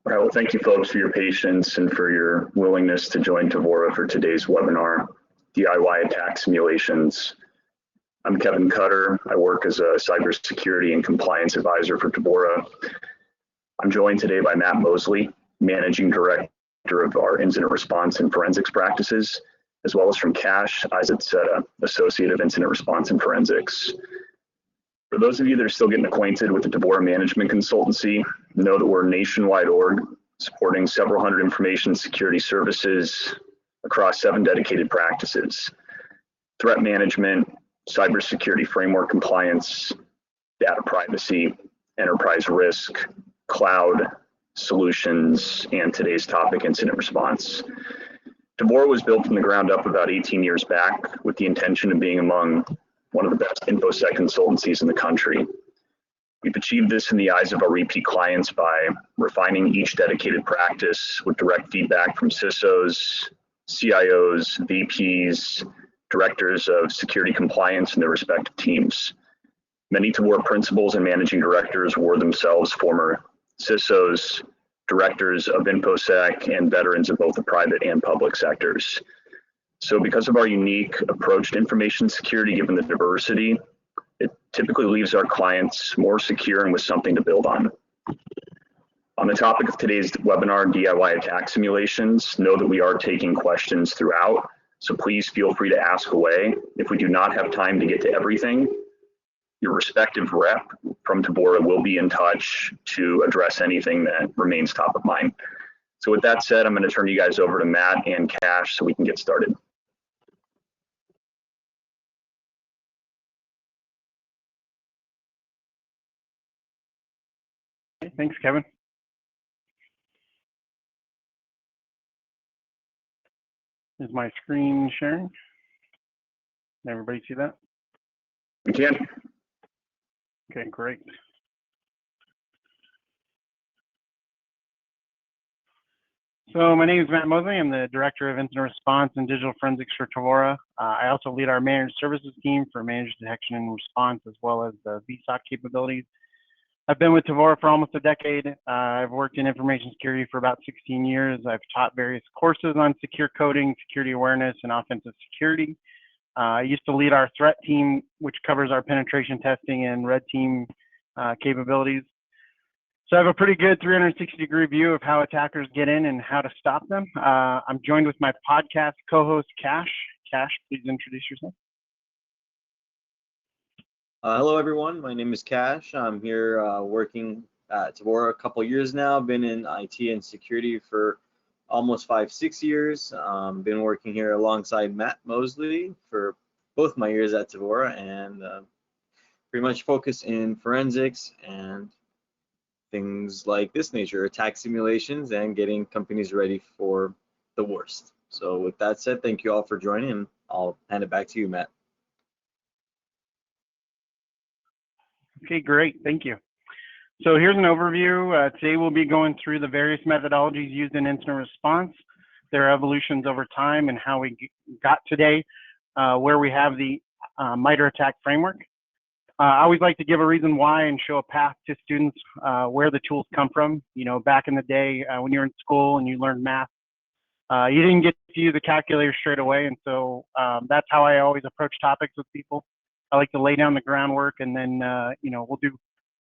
All right, well, thank you folks for your patience and for your willingness to join Tevora for today's webinar, DIY Attack Simulations. I'm Kevin Cutter. I work as a cybersecurity and compliance advisor for Tevora. I'm joined today by Matt Mosley, Managing Director of our Incident Response and Forensics Practices, as well as from Cash Isaac-Seta, Associate of Incident Response and Forensics. For those of you that are still getting acquainted with the Tevora Management Consultancy, know that we're a nationwide org supporting several hundred information security services across 7 dedicated practices: threat management, cybersecurity framework compliance, data privacy, enterprise risk, cloud solutions, and today's topic, incident response. Tevora was built from the ground up about 18 years back with the intention of being among one of the best InfoSec consultancies in the country. We've achieved this in the eyes of our repeat clients by refining each dedicated practice with direct feedback from CISOs, CIOs, VPs, directors of security compliance and their respective teams. Many Tevora principals and managing directors were themselves former CISOs, directors of InfoSec, and veterans of both the private and public sectors. So because of our unique approach to information security, given the diversity, it typically leaves our clients more secure and with something to build on. On the topic of today's webinar, DIY attack simulations, know that we are taking questions throughout, so please feel free to ask away. If we do not have time to get to everything, your respective rep from Tevora will be in touch to address anything that remains top of mind. So with that said, I'm going to turn you guys over to Matt and Cash so we can get started. Thanks, Kevin. Is my screen sharing? Can everybody see that? We can. Okay, great. So my name is Matt Mosley. I'm the Director of Incident Response and Digital Forensics for Tevora. I also lead our managed services team for managed detection and response, as well as the VSOC capabilities. I've been with Tevora for almost a decade. I've worked in information security for about 16 years. I've taught various courses on secure coding, security awareness, and offensive security. I used to lead our threat team, which covers our penetration testing and red team capabilities. So I have a pretty good 360-degree view of how attackers get in and how to stop them. I'm joined with my podcast co-host, Cash. Cash, please introduce yourself. Hello, everyone. My name is Cash. I'm here working at Tevora a couple years now. Been in IT and security for almost 5-6 years. Been working here alongside Matt Mosley for both my years at Tevora, and pretty much focus in forensics and things like this nature, attack simulations, and getting companies ready for the worst. So with that said, thank you all for joining, and I'll hand it back to you, Matt. Okay, great, thank you. So here's an overview. Today we'll be going through the various methodologies used in incident response, their evolutions over time, and how we got today where we have the MITRE ATT&CK framework. I always like to give a reason why and show a path to students where the tools come from. You know, back in the day when you were in school and you learned math, you didn't get to use a calculator straight away, and so that's how I always approach topics with people. I like to lay down the groundwork, and then you know,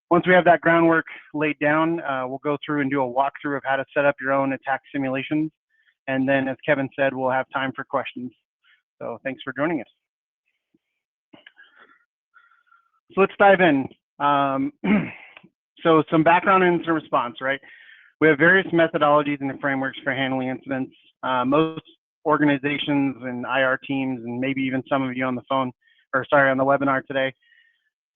once we have that groundwork laid down, we'll go through and do a walkthrough of how to set up your own attack simulations, and then, as Kevin said, we'll have time for questions. So thanks for joining us. So let's dive in. So some background in incident response, right? We have various methodologies and frameworks for handling incidents. Most organizations and IR teams, and maybe even some of you on the phone, or sorry, on the webinar today,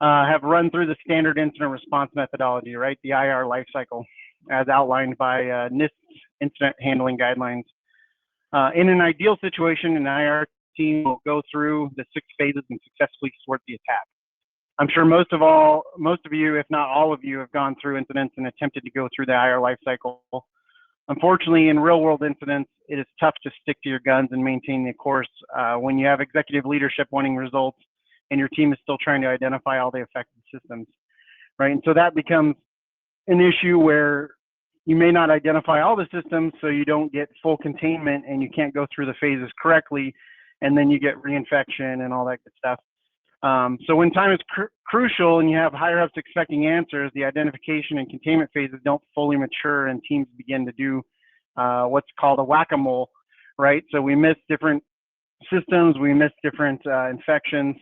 have run through the standard incident response methodology, right? The IR lifecycle, as outlined by NIST's incident handling guidelines. In an ideal situation, an IR team will go through the 6 phases and successfully sort the attack. I'm sure most of you, if not all of you, have gone through incidents and attempted to go through the IR lifecycle. Unfortunately, in real-world incidents, it is tough to stick to your guns and maintain the course when you have executive leadership wanting results and your team is still trying to identify all the affected systems, right? And so that becomes an issue where you may not identify all the systems, so you don't get full containment and you can't go through the phases correctly, and then you get reinfection and all that good stuff. So when time is crucial and you have higher ups expecting answers, the identification and containment phases don't fully mature and teams begin to do what's called a whack-a-mole, right? So we miss different systems, we miss different infections,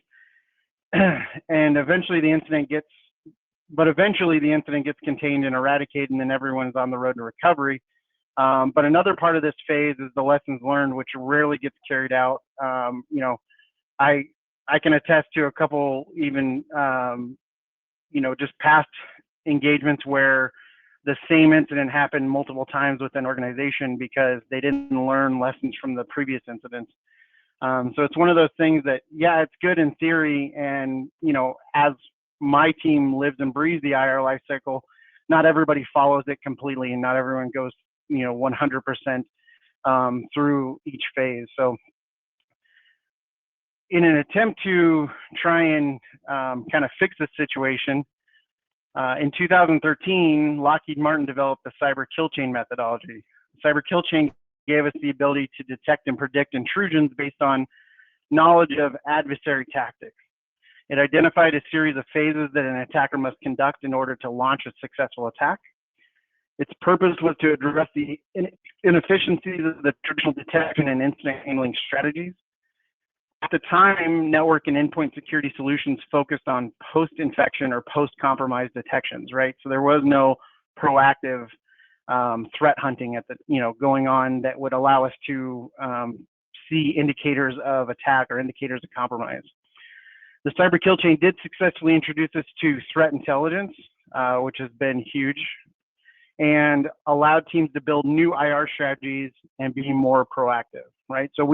and eventually the incident gets contained and eradicated, and then everyone's on the road to recovery. But another part of this phase is the lessons learned, which rarely gets carried out. You know, I can attest to a couple even, you know, just past engagements where the same incident happened multiple times with an organization because they didn't learn lessons from the previous incidents. So it's one of those things that, yeah, it's good in theory, and, you know, as my team lives and breathes the IR life cycle, not everybody follows it completely, and not everyone goes, you know, 100% through each phase. So in an attempt to try and kind of fix this situation, in 2013, Lockheed Martin developed the cyber kill chain methodology. Cyber kill chain gave us the ability to detect and predict intrusions based on knowledge of adversary tactics. It identified a series of phases that an attacker must conduct in order to launch a successful attack. Its purpose was to address the inefficiencies of the traditional detection and incident handling strategies. At the time, network and endpoint security solutions focused on post-infection or post-compromise detections, right? So there was no proactive threat hunting at the, you know, going on that would allow us to see indicators of attack or indicators of compromise. The cyber kill chain did successfully introduce us to threat intelligence, which has been huge, and allowed teams to build new IR strategies and be more proactive, right? So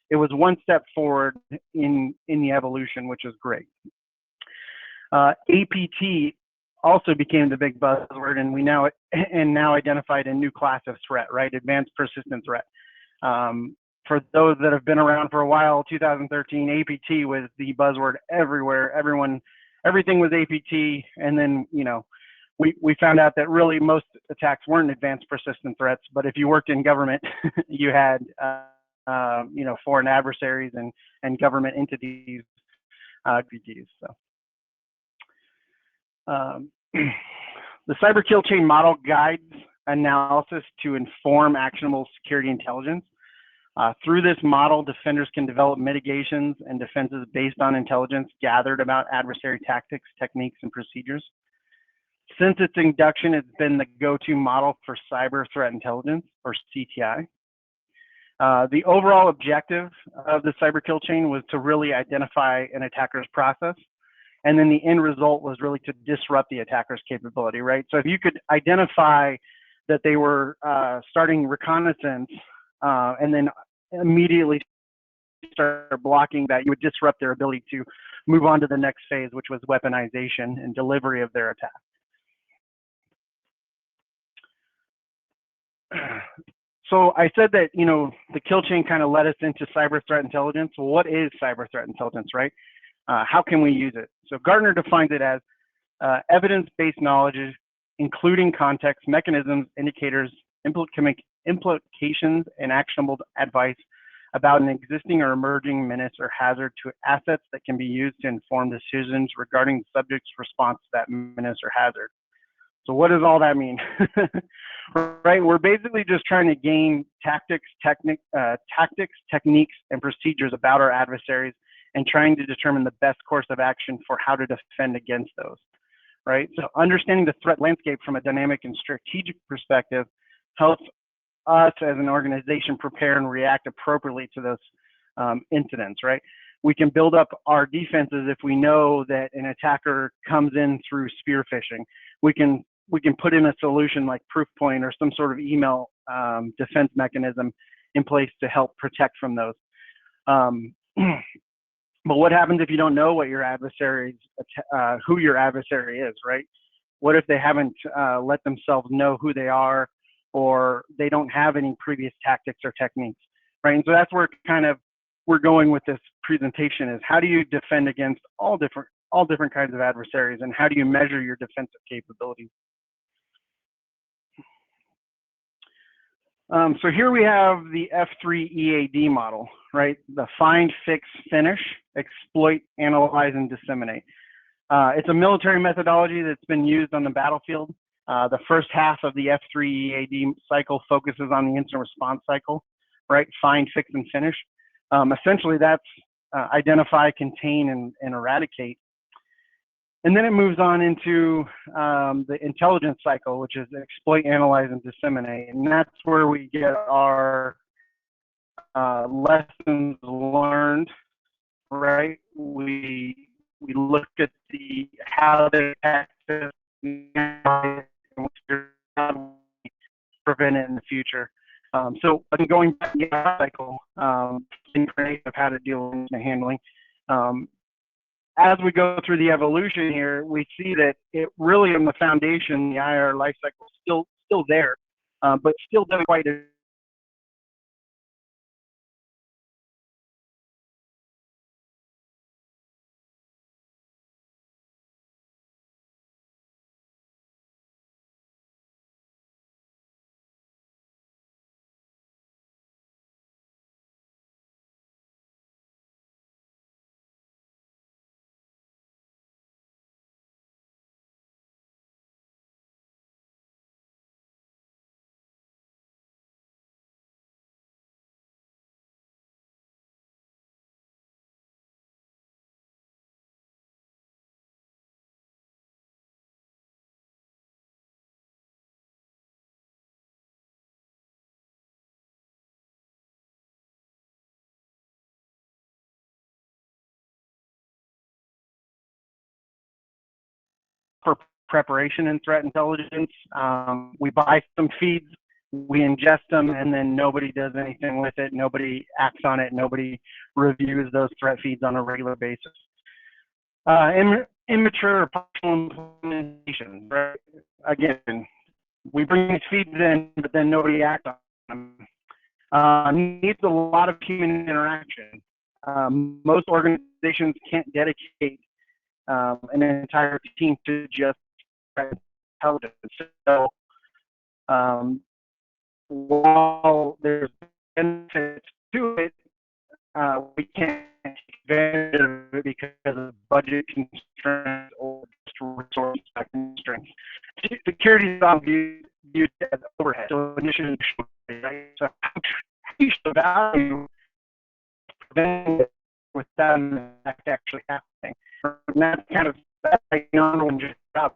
it was one step forward in the evolution, which is great. APT also became the big buzzword, and we now identified a new class of threat, right? Advanced persistent threat. For those that have been around for a while, 2013 APT was the buzzword everywhere. Everything was APT, and then, you know, we found out that really most attacks weren't advanced persistent threats, but if you worked in government, you had you know, foreign adversaries and government entities, APTs. So the cyber kill chain model guides analysis to inform actionable security intelligence. Through this model, defenders can develop mitigations and defenses based on intelligence gathered about adversary tactics, techniques, and procedures. Since its induction, it's been the go-to model for cyber threat intelligence, or CTI. The overall objective of the cyber kill chain was to really identify an attacker's process, and then the end result was really to disrupt the attacker's capability, right? So if you could identify that they were starting reconnaissance and then immediately start blocking that, you would disrupt their ability to move on to the next phase, which was weaponization and delivery of their attack. So I said that, you know, the kill chain kind of led us into cyber threat intelligence. Well, what is cyber threat intelligence, right? How can we use it? So Gartner defines it as evidence-based knowledge, including context, mechanisms, indicators, implications, and actionable advice about an existing or emerging menace or hazard to assets that can be used to inform decisions regarding the subject's response to that menace or hazard. So what does all that mean? Right, we're basically just trying to gain tactics, techniques, and procedures about our adversaries and trying to determine the best course of action for how to defend against those, right? So understanding the threat landscape from a dynamic and strategic perspective helps us as an organization prepare and react appropriately to those incidents, right? We can build up our defenses if we know that an attacker comes in through spear phishing. We can put in a solution like Proofpoint or some sort of email defense mechanism in place to help protect from those. But what happens if you don't know what your adversary's, who your adversary is, right? What if they haven't let themselves know who they are, or they don't have any previous tactics or techniques, right? And so that's where kind of we're going with this presentation is how do you defend against all different kinds of adversaries, and how do you measure your defensive capabilities? So here we have the F3 EAD model, right? The find, fix, finish, exploit, analyze, and disseminate. It's a military methodology that's been used on the battlefield. The first half of the F3 EAD cycle focuses on the incident response cycle, right? Find, fix, and finish. Essentially, that's identify, contain, and eradicate. And then it moves on into the intelligence cycle, which is exploit, analyze, and disseminate. And that's where we get our lessons learned, right? We look at how they access and prevent it in the future. So going back to the cycle, of how to deal with incident handling. As we go through the evolution here, we see that it really on the foundation, the IR life cycle is still there, but still doesn't quite for preparation and threat intelligence. We buy some feeds, we ingest them, and then nobody does anything with it. Nobody acts on it. Nobody reviews those threat feeds on a regular basis. Immature or partial implementation, right? Again, we bring these feeds in, but then nobody acts on them. Needs a lot of human interaction. Most organizations can't dedicate an entire team to just intelligence. So while there's benefits to it, we can't take advantage of it because of budget constraints or just resource constraints. Security is often viewed as overhead, so initially, right? So how do you show value preventing it without an act actually happening? And that's kind of that's like non job.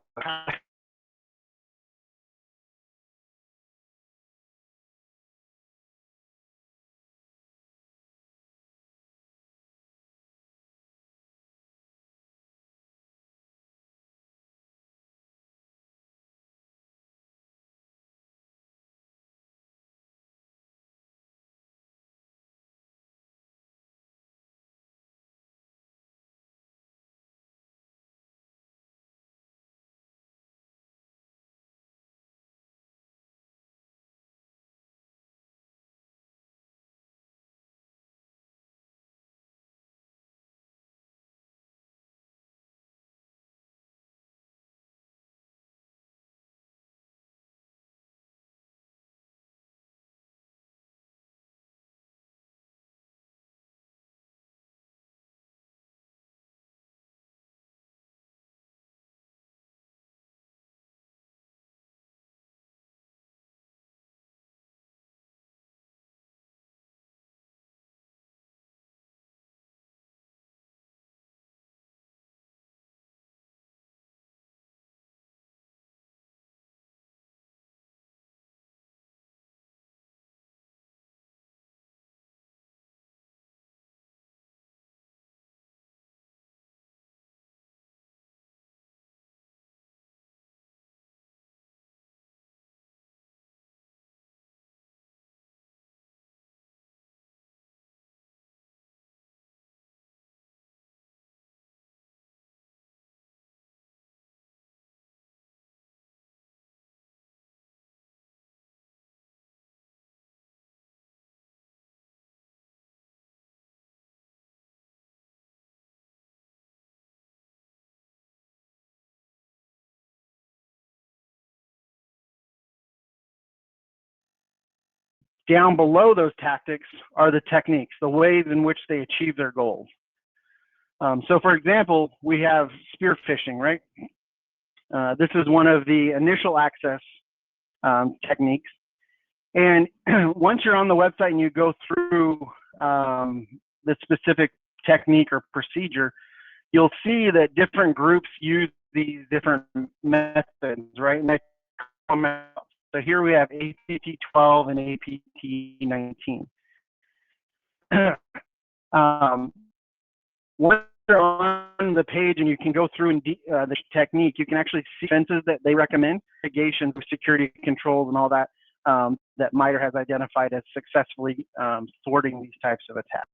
down below those tactics are the techniques, the ways in which they achieve their goals. So for example, we have spear phishing, right? This is one of the initial access techniques. And once you're on the website and you go through the specific technique or procedure, you'll see that different groups use these different methods, right? And they come out. So here we have APT12 and APT19. Once you're on the page and you can go through the technique, you can actually see defenses that they recommend, mitigations with security controls and all that, that MITRE has identified as successfully thwarting these types of attacks.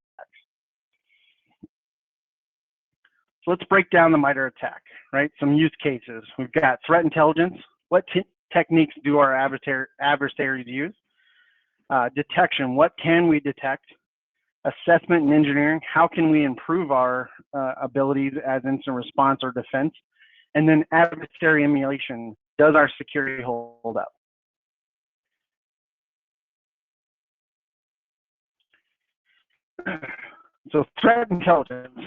So let's break down the MITRE attack, right? Some use cases. We've got threat intelligence. What techniques do our adversaries use? Detection. What can we detect? Assessment and engineering. How can we improve our abilities as incident response or defense? And then adversary emulation. Does our security hold up? So threat intelligence.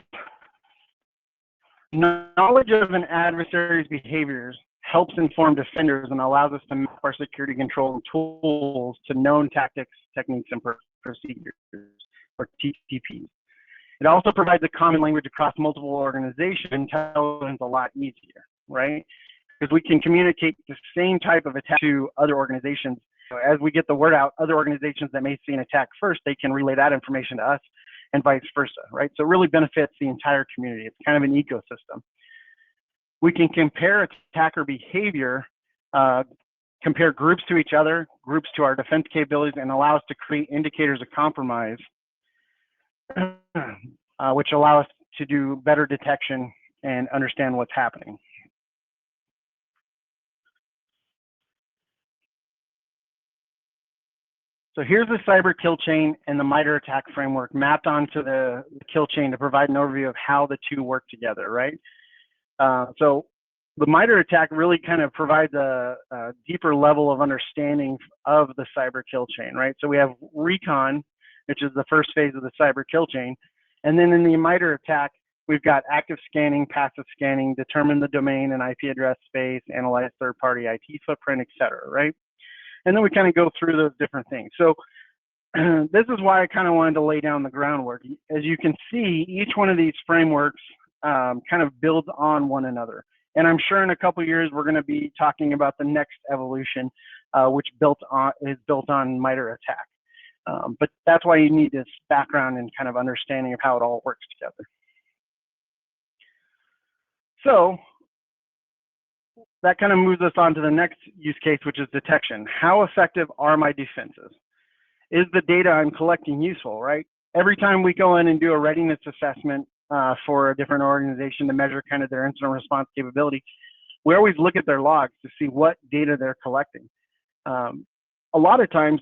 Knowledge of an adversary's behaviors helps inform defenders and allows us to map our security control and tools to known tactics, techniques, and procedures, or TTPs. It also provides a common language across multiple organizations, intelligence a lot easier, right? Because we can communicate the same type of attack to other organizations. So as we get the word out, other organizations that may see an attack first, they can relay that information to us, and vice versa, right? So it really benefits the entire community. It's kind of an ecosystem. We can compare attacker behavior, compare groups to each other, groups to our defense capabilities, and allow us to create indicators of compromise, which allow us to do better detection and understand what's happening. So here's the cyber kill chain and the MITRE attack framework mapped onto the kill chain to provide an overview of how the two work together, right? So the MITRE attack really kind of provides a deeper level of understanding of the cyber kill chain, right? So we have recon, which is the first phase of the cyber kill chain. And then in the MITRE attack, we've got active scanning, passive scanning, determine the domain and IP address space, analyze third-party IT footprint, et cetera, right? And then we kind of go through those different things. So this is why I kind of wanted to lay down the groundwork. As you can see, each one of these frameworks kind of builds on one another. And I'm sure in a couple of years, we're going to be talking about the next evolution, which is built on MITRE attack. But that's why you need this background and kind of understanding of how it all works together. So that kind of moves us on to the next use case, which is detection. How effective are my defenses? Is the data I'm collecting useful, right? Every time we go in and do a readiness assessment for a different organization to measure kind of their incident response capability, we always look at their logs to see what data they're collecting. A lot of times,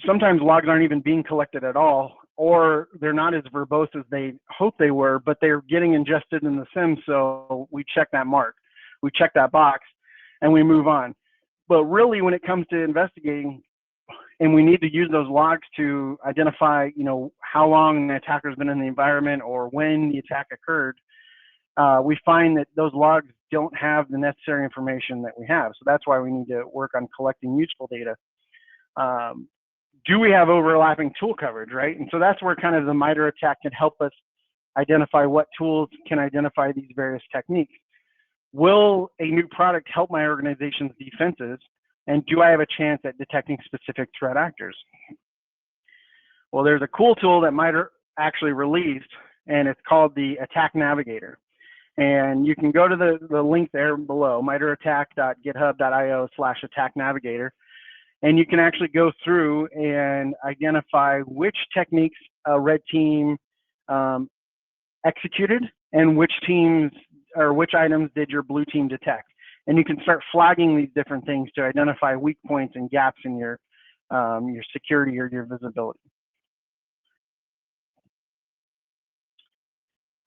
sometimes logs aren't even being collected at all, or they're not as verbose as they hope they were, but they're getting ingested in the SIM, so we check that mark. We check that box, and we move on. But really, when it comes to investigating, and we need to use those logs to identify, you know, how long the attacker's been in the environment or when the attack occurred, we find that those logs don't have the necessary information that we have. So that's why we need to work on collecting useful data. Do we have overlapping tool coverage, right? And so that's where kind of the MITRE attack can help us identify what tools can identify these various techniques. Will a new product help my organization's defenses? And do I have a chance at detecting specific threat actors? Well, there's a cool tool that MITRE actually released, and it's called the Attack Navigator. And you can go to the link there below, mitreattack.github.io/attack navigator. And you can actually go through and identify which techniques a red team executed and which teams or which items did your blue team detect. And you can start flagging these different things to identify weak points and gaps in your security or your visibility.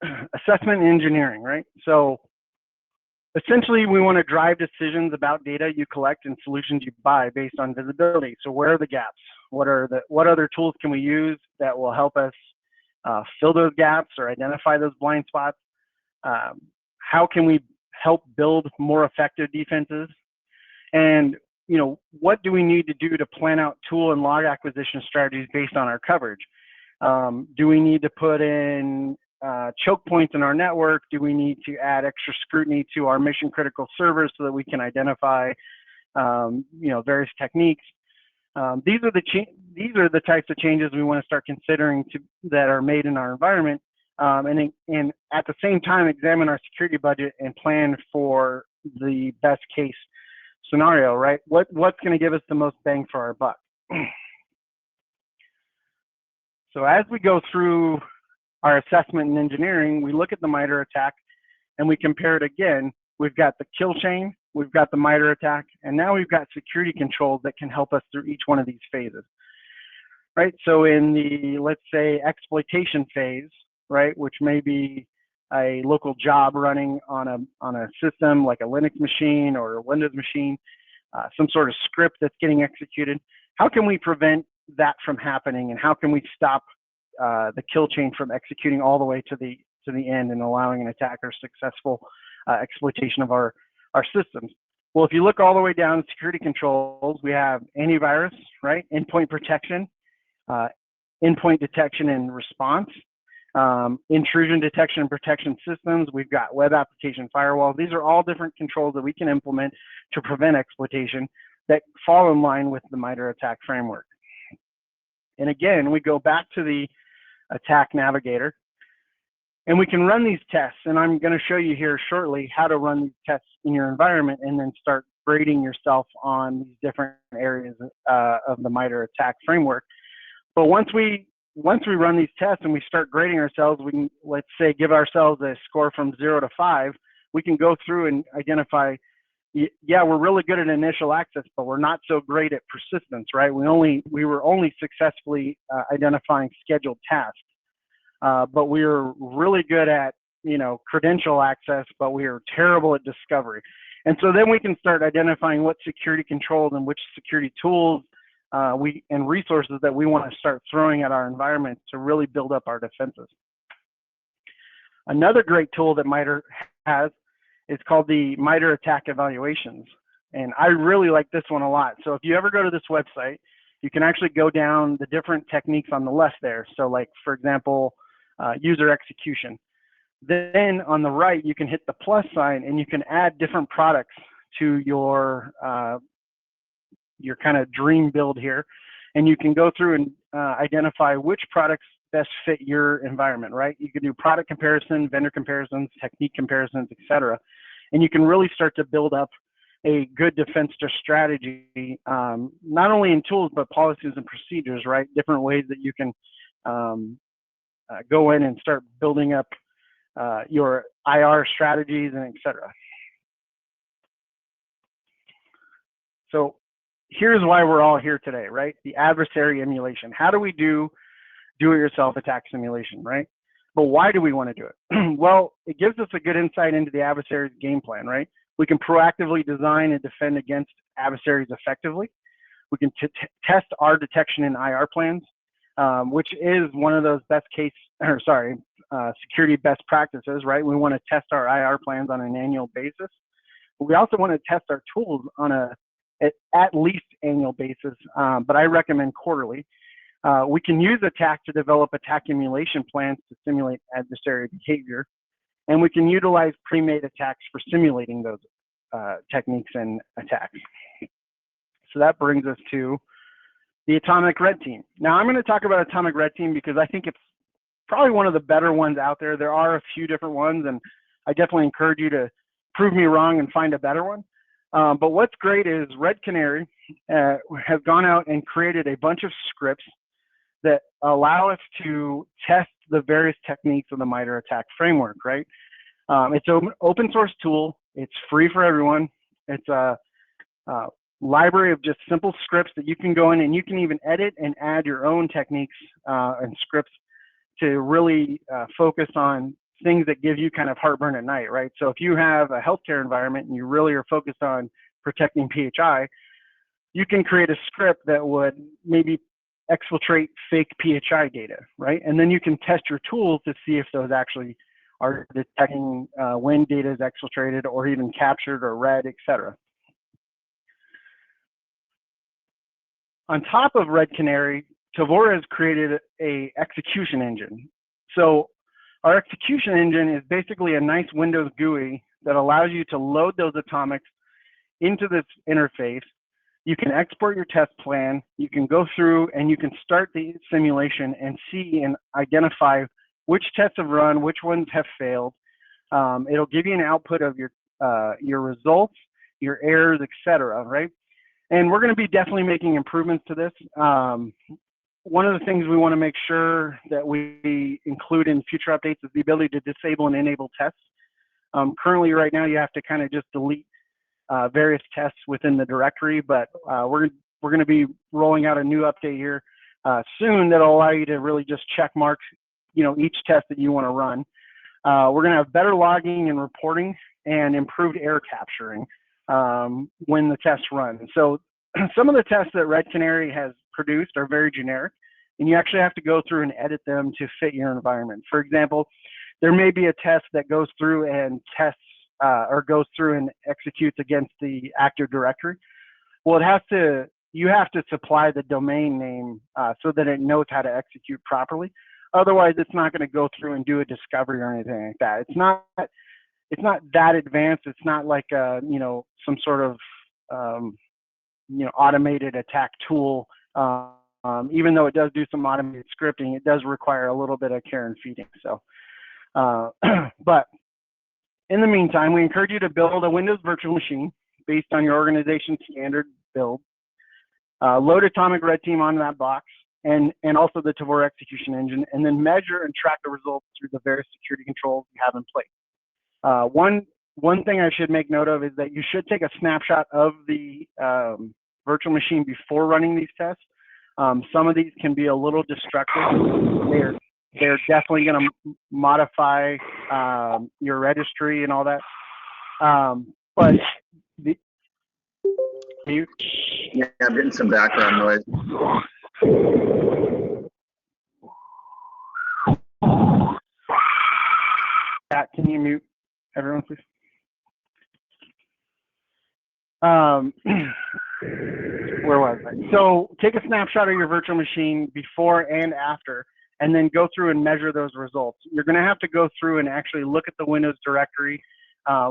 Assessment and engineering, right? So essentially, we want to drive decisions about data you collect and solutions you buy based on visibility. So where are the gaps? What other tools can we use that will help us fill those gaps or identify those blind spots? How can we help build more effective defenses? And what do we need to do to plan out tool and log acquisition strategies based on our coverage? Do we need to put in choke points in our network? Do we need to add extra scrutiny to our mission critical servers so that we can identify various techniques? These are the types of changes we want to start considering that are made in our environment, and at the same time examine our security budget and plan for the best case scenario, right? What's going to give us the most bang for our buck? So as we go through our assessment and engineering, we look at the MITRE attack and we compare it again. We've got the kill chain, we've got the MITRE attack, and now we've got security controls that can help us through each one of these phases, right? So in the, let's say, exploitation phase, right, which may be a local job running on a system like a Linux machine or a Windows machine, some sort of script that's getting executed, how can we prevent that from happening, and how can we stop the kill chain from executing all the way to the end and allowing an attacker successful exploitation of our systems? Well, if you look all the way down to security controls, we have antivirus, right? Endpoint protection, endpoint detection and response, intrusion detection and protection systems. We've got web application firewalls. These are all different controls that we can implement to prevent exploitation that fall in line with the MITRE attack framework. And again, we go back to the attack navigator and we can run these tests. And I'm going to show you here shortly how to run these tests in your environment and then start grading yourself on these different areas of the MITRE attack framework. But once we run these tests and we start grading ourselves, we can, let's say, give ourselves a score from 0 to 5. We can go through and identify, yeah, we're really good at initial access, but we're not so great at persistence, right? We were only successfully identifying scheduled tasks, but we were really good at, credential access, but we are terrible at discovery. And so then we can start identifying what security controls and which security tools and resources that we want to start throwing at our environment to really build up our defenses. Another great tool that MITRE has is called the MITRE attack evaluations. And I really like this one a lot. So if you ever go to this website, you can actually go down the different techniques on the left there. So like, for example, user execution. Then on the right, you can hit the plus sign and you can add different products to your kind of dream build here. And you can go through and identify which products best fit your environment, right? You can do product comparison, vendor comparisons, technique comparisons, etc. And you can really start to build up a good defense strategy, not only in tools, but policies and procedures, right? Different ways that you can go in and start building up your IR strategies and etc. So here's why we're all here today, right? The adversary emulation. How do we do it-yourself attack simulation, right? But why do we want to do it? Well, it gives us a good insight into the adversary's game plan, right? We can proactively design and defend against adversaries effectively. We can test our detection and IR plans, which is one of those security best practices, right? We want to test our IR plans on an annual basis. But we also want to test our tools on at least annual basis, but I recommend quarterly. We can use attack to develop attack emulation plans to simulate adversary behavior, and we can utilize pre-made attacks for simulating those techniques and attacks. So that brings us to the Atomic Red Team. Now I'm going to talk about Atomic Red Team because I think it's probably one of the better ones out there. There are a few different ones, and I definitely encourage you to prove me wrong and find a better one. But what's great is Red Canary has gone out and created a bunch of scripts that allow us to test the various techniques of the MITRE attack framework, right? It's an open source tool. It's free for everyone. It's a library of just simple scripts that you can go in and you can even edit and add your own techniques and scripts to really focus on things that give you kind of heartburn at night, right? So if you have a healthcare environment and you really are focused on protecting PHI, you can create a script that would maybe exfiltrate fake PHI data, right? And then you can test your tools to see if those actually are detecting when data is exfiltrated or even captured or read, etc. On top of Red Canary, Tevora has created a execution engine. So our execution engine is basically a nice Windows GUI that allows you to load those atomics into this interface. You can export your test plan, you can go through and you can start the simulation and see and identify which tests have run, which ones have failed. It'll give you an output of your results, your errors, etc., right? And we're going to be definitely making improvements to this. One of the things we want to make sure that we include in future updates is the ability to disable and enable tests. Currently, right now, you have to kind of just delete various tests within the directory, but we're going to be rolling out a new update here soon that'll allow you to really just check mark, each test that you want to run. We're going to have better logging and reporting and improved error capturing when the tests run. So some of the tests that Red Canary has produced are very generic, and you actually have to go through and edit them to fit your environment. For example, there may be a test that goes through and tests or goes through and executes against the Active Directory. Well, you have to supply the domain name so that it knows how to execute properly. Otherwise, it's not going to go through and do a discovery or anything like that. It's not that advanced. It's not like some sort of automated attack tool. Even though it does do some automated scripting, it does require a little bit of care and feeding. So, but in the meantime, we encourage you to build a Windows virtual machine based on your organization's standard build. Load Atomic Red Team onto that box and also the Tevora execution engine, and then measure and track the results through the various security controls you have in place. One thing I should make note of is that you should take a snapshot of the virtual machine before running these tests. Some of these can be a little destructive. They're definitely going to modify your registry and all that. But yeah, I'm getting some background noise. Pat, can you mute everyone, please? Where was I? So take a snapshot of your virtual machine before and after, and then go through and measure those results. You're going to have to go through and actually look at the Windows directory,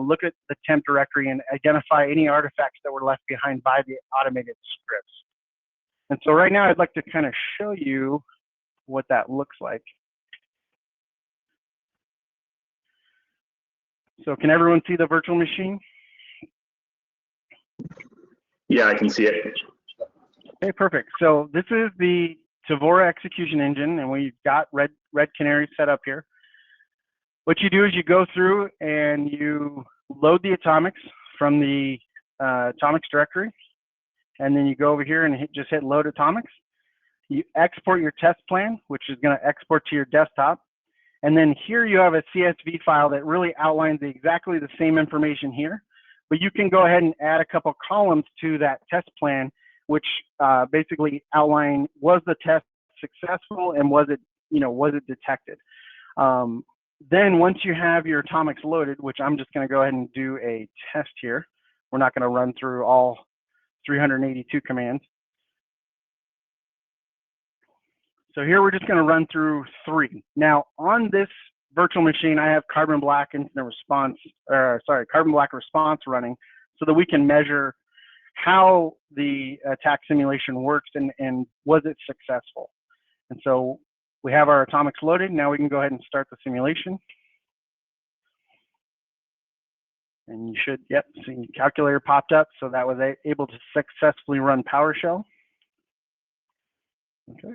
look at the temp directory, and identify any artifacts that were left behind by the automated scripts. And so right now, I'd like to kind of show you what that looks like. So can everyone see the virtual machine? Yeah, I can see it. Okay, perfect. So this is the Tevora execution engine, and we've got Red Canary set up here. What you do is you go through and you load the atomics from the atomics directory, and then you go over here and just hit load atomics. You export your test plan, which is going to export to your desktop. And then here you have a CSV file that really outlines exactly the same information here, but you can go ahead and add a couple columns to that test plan, which basically outline, was the test successful and was it detected? Then once you have your atomics loaded, which I'm just going to go ahead and do a test here. We're not going to run through all 382 commands. So here we're just going to run through 3. Now on this virtual machine, I have Carbon Black incident response, Carbon Black response running, so that we can measure how the attack simulation works and was it successful. And so we have our atomics loaded. Now we can go ahead and start the simulation. And you should, yep, see calculator popped up, so that was able to successfully run PowerShell. Okay.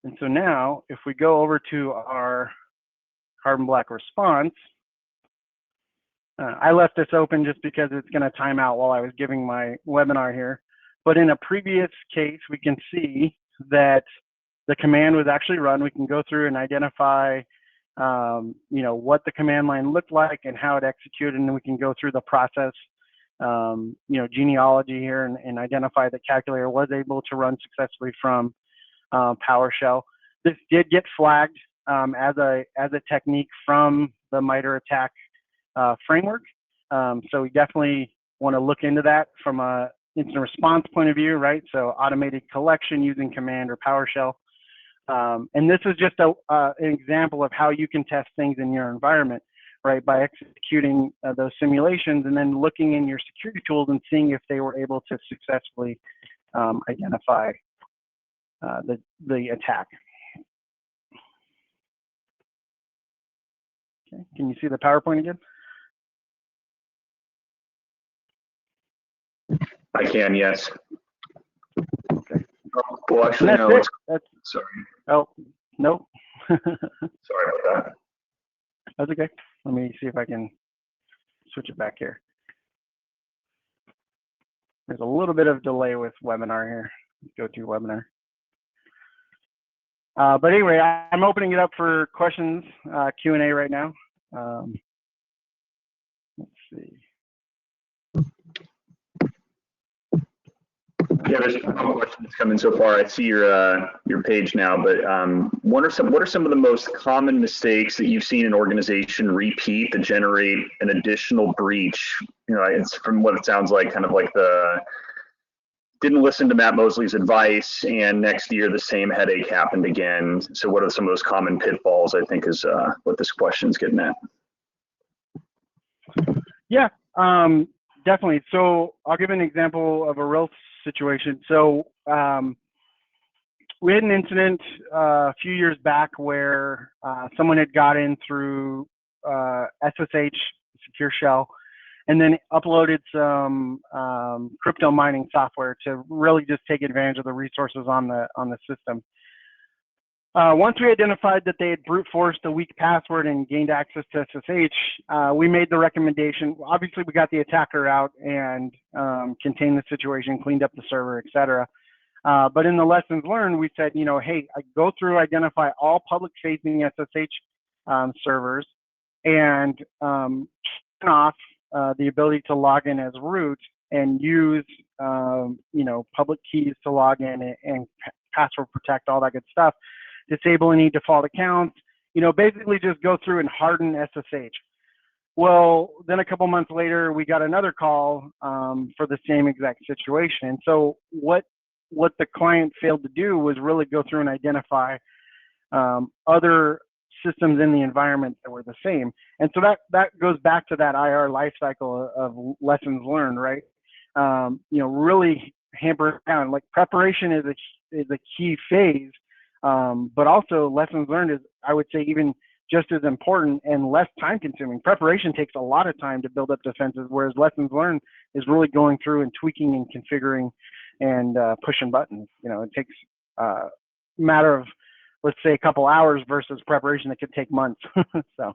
And so now, if we go over to our Carbon Black response, I left this open just because it's going to time out while I was giving my webinar here. But in a previous case, we can see that the command was actually run. We can go through and identify, what the command line looked like and how it executed, and then we can go through the process genealogy here and identify the calculator was able to run successfully from PowerShell. This did get flagged as a technique from the MITRE attack framework. So we definitely want to look into that from a incident response point of view, right? So automated collection using command or PowerShell. And this is just an example of how you can test things in your environment, right? By executing those simulations and then looking in your security tools and seeing if they were able to successfully identify the attack. Okay. Can you see the PowerPoint again? I can, yes. Okay. Well, actually, no. Sorry. Oh, no. Sorry about that. That's okay. Let me see if I can switch it back here. There's a little bit of delay with webinar here. Let's go to webinar. But anyway, I'm opening it up for questions, Q&A right now. Let's see. Yeah, there's a couple questions coming so far. I see your page now, but what are some of the most common mistakes that you've seen an organization repeat that generate an additional breach? It's from what it sounds like, kind of like didn't listen to Matt Mosley's advice, and next year the same headache happened again. So what are some of those common pitfalls, I think, is what this question's getting at. Yeah, definitely. So I'll give an example of a real situation. So we had an incident a few years back where someone had got in through SSH, secure shell, and then uploaded some crypto mining software to really just take advantage of the resources on the system. Once we identified that they had brute forced a weak password and gained access to SSH, we made the recommendation. Obviously, we got the attacker out and contained the situation, cleaned up the server, et cetera. But in the lessons learned, we said, hey, go through, identify all public-facing SSH servers, and turn off the ability to log in as root and use, public keys to log in and password protect, all that good stuff. Disable any default accounts, basically just go through and harden SSH. Well, then a couple months later, we got another call for the same exact situation. And so what the client failed to do was really go through and identify other systems in the environment that were the same. And so that goes back to that IR life cycle of lessons learned, right? Really hamper down. Like preparation is a key phase. But also lessons learned is, I would say, even just as important and less time consuming. Preparation takes a lot of time to build up defenses, whereas lessons learned is really going through and tweaking and configuring and pushing buttons. It takes a matter of, let's say, a couple hours versus preparation that could take months. So.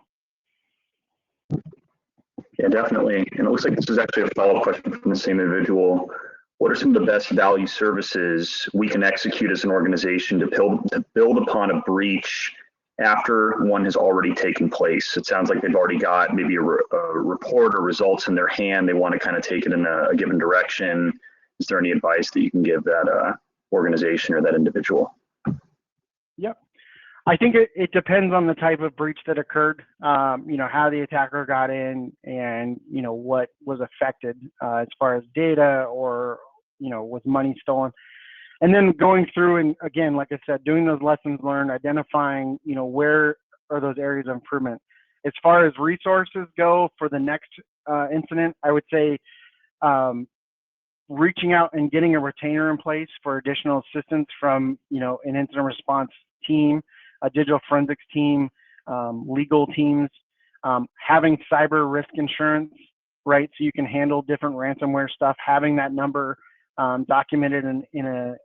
Yeah, definitely. And it looks like this is actually a follow-up question from the same individual. What are some of the best value services we can execute as an organization to build upon a breach after one has already taken place? It sounds like they've already got maybe a report or results in their hand. They want to kind of take it in a given direction. Is there any advice that you can give that organization or that individual? Yep. I think it depends on the type of breach that occurred, how the attacker got in and, what was affected as far as data or, was money stolen. And then going through and, again, like I said, doing those lessons learned, identifying, where are those areas of improvement. As far as resources go for the next incident, I would say reaching out and getting a retainer in place for additional assistance from, an incident response team, a digital forensics team, legal teams, having cyber risk insurance, right? So you can handle different ransomware stuff, having that number documented in a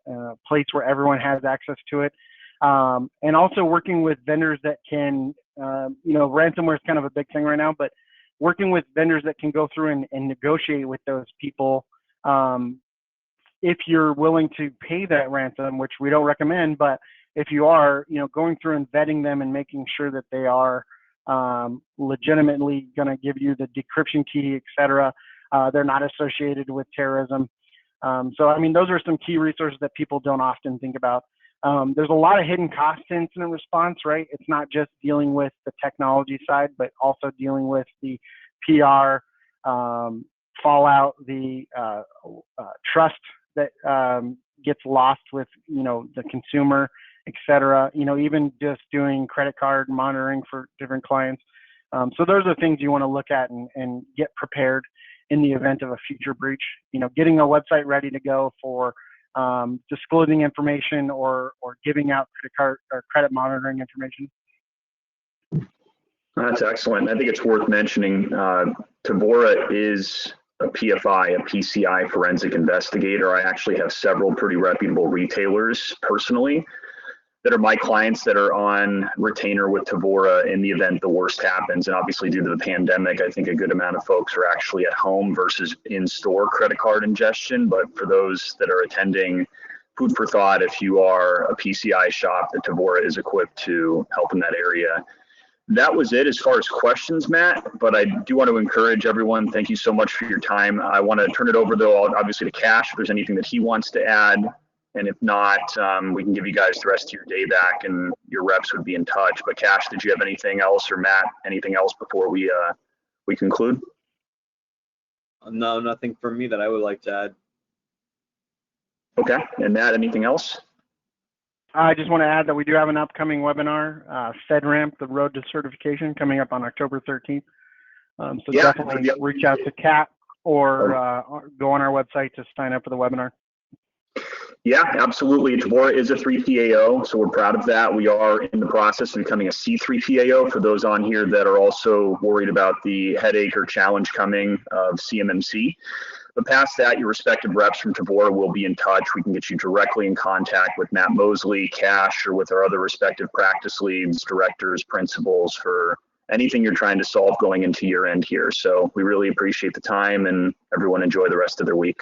place where everyone has access to it. And also working with vendors that can, ransomware is kind of a big thing right now, but working with vendors that can go through and negotiate with those people if you're willing to pay that ransom, which we don't recommend, but if you are, going through and vetting them and making sure that they are legitimately going to give you the decryption key, et cetera, They're not associated with terrorism. So, I mean, those are some key resources that people don't often think about. There's a lot of hidden costs to incident response, right? It's not just dealing with the technology side, but also dealing with the PR, fallout, the trust that gets lost with, the consumer, et cetera. Even just doing credit card monitoring for different clients. So those are things you want to look at and get prepared in the event of a future breach. Getting a website ready to go for disclosing information or giving out credit card or credit monitoring information. That's excellent. I think it's worth mentioning Tevora is a PFI, a PCI forensic investigator. I actually have several pretty reputable retailers personally that are my clients that are on retainer with Tevora in the event the worst happens. And obviously due to the pandemic, I think a good amount of folks are actually at home versus in-store credit card ingestion. But for those that are attending, food for thought, if you are a PCI shop, that Tevora is equipped to help in that area. That was it as far as questions, Matt, but I do want to encourage everyone. Thank you so much for your time. I want to turn it over though, obviously to Cash, if there's anything that he wants to add. And if not, we can give you guys the rest of your day back and your reps would be in touch. But Cash, did you have anything else, or Matt, anything else before we conclude? No, nothing from me that I would like to add. Okay, and Matt, anything else? I just want to add that we do have an upcoming webinar, FedRAMP, the Road to Certification, coming up on October 13th. So yeah, definitely reach out to Kat or go on our website to sign up for the webinar. Yeah, absolutely. Tevora is a 3PAO, so we're proud of that. We are in the process of becoming a C3PAO for those on here that are also worried about the headache or challenge coming of CMMC. But past that, your respective reps from Tevora will be in touch. We can get you directly in contact with Matt Mosley, Cash, or with our other respective practice leads, directors, principals for anything you're trying to solve going into year end here. So we really appreciate the time, and everyone enjoy the rest of their week.